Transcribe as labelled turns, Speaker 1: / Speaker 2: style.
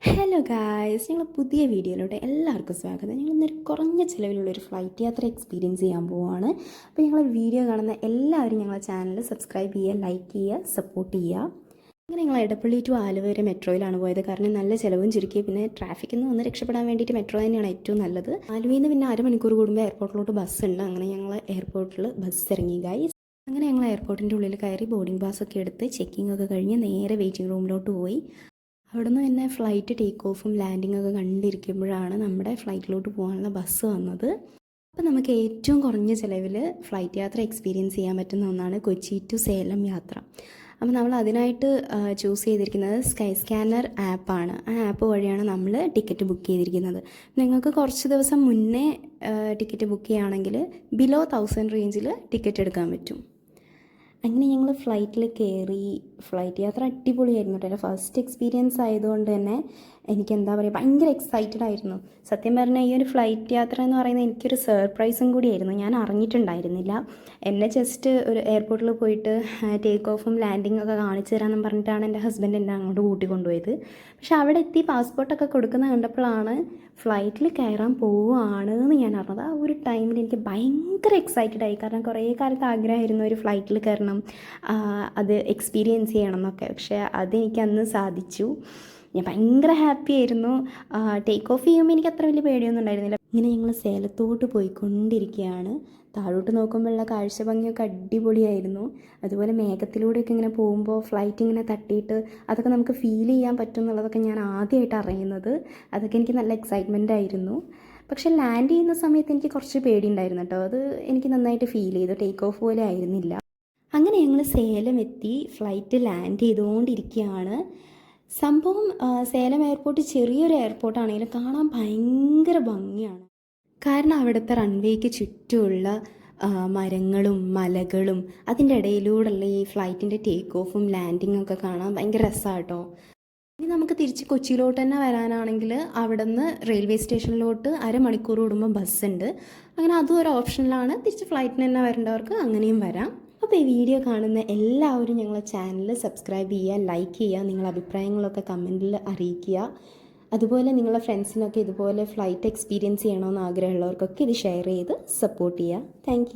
Speaker 1: Hello guys, ഞങ്ങൾ പുതിയ വീഡിയോയിലോട്ട് എല്ലാവർക്കും സ്വാഗതം. ഞങ്ങൾ ഇന്നൊരു കുറഞ്ഞ ചിലവിലുള്ളൊരു ഫ്ലൈറ്റ് യാത്ര എക്സ്പീരിയൻസ് ചെയ്യാൻ പോവുകയാണ്. അപ്പോൾ ഞങ്ങൾ വീഡിയോ കാണുന്ന എല്ലാവരും ഞങ്ങളുടെ ചാനൽ സബ്സ്ക്രൈബ് ചെയ്യുക, ലൈക്ക് ചെയ്യുക, സപ്പോർട്ട് ചെയ്യുക. അങ്ങനെ ഞങ്ങൾ എടപ്പള്ളി ടു ആലുവ വരെ മെട്രോയിലാണ് പോയത്. കാരണം നല്ല ചിലവും ചുരുക്കി, പിന്നെ ട്രാഫിക്കിൽ നിന്ന് ഒന്ന് രക്ഷപ്പെടാൻ വേണ്ടിയിട്ട് മെട്രോ തന്നെയാണ് ഏറ്റവും നല്ലത്. ആലുവയിൽ നിന്ന് പിന്നെ അരമണിക്കൂർ കൂടുമ്പോൾ എയർപോർട്ടിലോട്ട് ബസ് ഉണ്ട്. അങ്ങനെ ഞങ്ങൾ എയർപോർട്ടിൽ ബസ് ഇറങ്ങി ഗൈസ്. അങ്ങനെ ഞങ്ങൾ എയർപോർട്ടിൻ്റെ ഉള്ളിൽ കയറി ബോർഡിംഗ് പാസ്സൊക്കെ എടുത്ത് ചെക്കിംഗ് ഒക്കെ കഴിഞ്ഞ് നേരെ വെയിറ്റിംഗ് റൂമിലോട്ട് പോയി. അവിടുന്ന് തന്നെ ഫ്ലൈറ്റ് ടേക്ക് ഓഫും ലാൻഡിങ്ങും ഒക്കെ കണ്ടിരിക്കുമ്പോഴാണ് നമ്മുടെ ഫ്ലൈറ്റിലോട്ട് പോകാനുള്ള ബസ് വന്നത്. അപ്പോൾ നമുക്ക് ഏറ്റവും കുറഞ്ഞ ചിലവിൽ ഫ്ലൈറ്റ് യാത്ര എക്സ്പീരിയൻസ് ചെയ്യാൻ പറ്റുന്ന ഒന്നാണ് കൊച്ചി ടു സേലം യാത്ര. അപ്പോൾ നമ്മൾ അതിനായിട്ട് ചൂസ് ചെയ്തിരിക്കുന്നത് സ്കൈ സ്കാനർ ആപ്പാണ്. ആ ആപ്പ് വഴിയാണ് നമ്മൾ ടിക്കറ്റ് ബുക്ക് ചെയ്തിരിക്കുന്നത്. നിങ്ങൾക്ക് കുറച്ച് ദിവസം മുന്നേ ടിക്കറ്റ് ബുക്ക് ചെയ്യുകയാണെങ്കിൽ ബിലോ 1000 റേഞ്ചിൽ ടിക്കറ്റ് എടുക്കാൻ പറ്റും. അങ്ങനെ ഞങ്ങൾ ഫ്ലൈറ്റിൽ കയറി. ഫ്ലൈറ്റ് യാത്ര അടിപൊളിയായിരുന്നു കേട്ടോ. ഫസ്റ്റ് എക്സ്പീരിയൻസ് ആയതുകൊണ്ട് തന്നെ എനിക്ക് എന്താ പറയുക, ഭയങ്കര എക്സൈറ്റഡ് ആയിരുന്നു. സത്യം പറഞ്ഞാൽ ഈ ഒരു ഫ്ലൈറ്റ് യാത്ര എന്ന് പറയുന്നത് എനിക്കൊരു സർപ്രൈസും കൂടിയായിരുന്നു. ഞാൻ അറിഞ്ഞിട്ടുണ്ടായിരുന്നില്ല. എന്നെ ജസ്റ്റ് ഒരു എയർപോർട്ടിൽ പോയിട്ട് ടേക്ക് ഓഫും ലാൻഡിങ്ങും ഒക്കെ കാണിച്ചു തരാമെന്ന് പറഞ്ഞിട്ടാണ് എൻ്റെ ഹസ്ബൻഡ് എന്നെ അങ്ങോട്ട് കൂട്ടിക്കൊണ്ടുപോയത്. പക്ഷെ അവിടെ എത്തി പാസ്പോർട്ടൊക്കെ കൊടുക്കുന്നത് കണ്ടപ്പോഴാണ് ഫ്ലൈറ്റിൽ കയറാൻ പോവുകയാണ് എന്ന് ഞാൻ അറിഞ്ഞത്. ആ ഒരു ടൈമിൽ എനിക്ക് ഭയങ്കര എക്സൈറ്റഡ് ആയി. കാരണം കുറേ കാലത്ത് ആഗ്രഹമായിരുന്നു ഒരു ഫ്ലൈറ്റിൽ കയറണം, അത് എക്സ്പീരിയൻസ് ചെയ്യണം എന്നൊക്കെ. പക്ഷേ അതെനിക്ക് അന്ന് സാധിച്ചു. ഞാൻ ഭയങ്കര ഹാപ്പി ആയിരുന്നു. ടേക്ക് ഓഫ് ചെയ്യുമ്പോൾ എനിക്ക് അത്ര വലിയ പേടിയൊന്നും ഉണ്ടായിരുന്നില്ല. ഇങ്ങനെ ഞങ്ങൾ സേലത്തോട്ട് പോയിക്കൊണ്ടിരിക്കുകയാണ്. താഴോട്ട് നോക്കുമ്പോഴുള്ള കാഴ്ച ഭംഗിയൊക്കെ അടിപൊളിയായിരുന്നു. അതുപോലെ മേഘത്തിലൂടെയൊക്കെ ഇങ്ങനെ പോകുമ്പോൾ ഫ്ലൈറ്റ് ഇങ്ങനെ തട്ടിയിട്ട് അതൊക്കെ നമുക്ക് ഫീൽ ചെയ്യാൻ പറ്റും എന്നുള്ളതൊക്കെ ഞാൻ ആദ്യമായിട്ട് അറിയുന്നത്. അതൊക്കെ എനിക്ക് നല്ല എക്സൈറ്റ്മെൻ്റ് ആയിരുന്നു. പക്ഷേ ലാൻഡ് ചെയ്യുന്ന സമയത്ത് എനിക്ക് കുറച്ച് പേടിയുണ്ടായിരുന്നു കേട്ടോ. അത് എനിക്ക് നന്നായിട്ട് ഫീൽ ചെയ്തു. ടേക്ക് ഓഫ് പോലെ ആയിരുന്നില്ല. അങ്ങനെ ഞങ്ങൾ സേലം എത്തി. ഫ്ലൈറ്റ് ലാൻഡ് ചെയ്തുകൊണ്ടിരിക്കുകയാണ്. സംഭവം സേലം എയർപോർട്ട് ചെറിയൊരു എയർപോർട്ടാണെങ്കിലും കാണാൻ ഭയങ്കര ഭംഗിയാണ്. കാരണം അവിടുത്തെ റൺവേക്ക് ചുറ്റുമുള്ള മരങ്ങളും മലകളും അതിൻ്റെ ഇടയിലൂടെയുള്ള ഈ ഫ്ലൈറ്റിൻ്റെ ടേക്ക് ഓഫും ലാൻഡിങ്ങും ഒക്കെ കാണാൻ ഭയങ്കര രസമാണ് കേട്ടോ. ഇനി നമുക്ക് തിരിച്ച് കൊച്ചിയിലോട്ട് തന്നെ വരാനാണെങ്കിൽ അവിടെ നിന്ന് റെയിൽവേ സ്റ്റേഷനിലോട്ട് അരമണിക്കൂർ കൂടുമ്പോൾ ബസ്സുണ്ട്. അങ്ങനെ അതും ഒരു ഓപ്ഷനിലാണ്. തിരിച്ച് ഫ്ലൈറ്റിന് തന്നെ വരേണ്ടവർക്ക് അങ്ങനെയും വരാം. അപ്പോൾ ഈ വീഡിയോ കാണുന്ന എല്ലാവരും ഞങ്ങളെ ചാനൽ സബ്സ്ക്രൈബ് ചെയ്യുക, ലൈക്ക് ചെയ്യുക, നിങ്ങളുടെ അഭിപ്രായങ്ങളൊക്കെ കമൻറ്റിൽ അറിയിക്കുക. അതുപോലെ നിങ്ങളുടെ ഫ്രണ്ട്സിനൊക്കെ ഇതുപോലെ ഫ്ലൈറ്റ് എക്സ്പീരിയൻസ് ചെയ്യണമെന്ന് ആഗ്രഹമുള്ളവർക്കൊക്കെ ഇത് ഷെയർ ചെയ്ത് സപ്പോർട്ട് ചെയ്യുക. താങ്ക്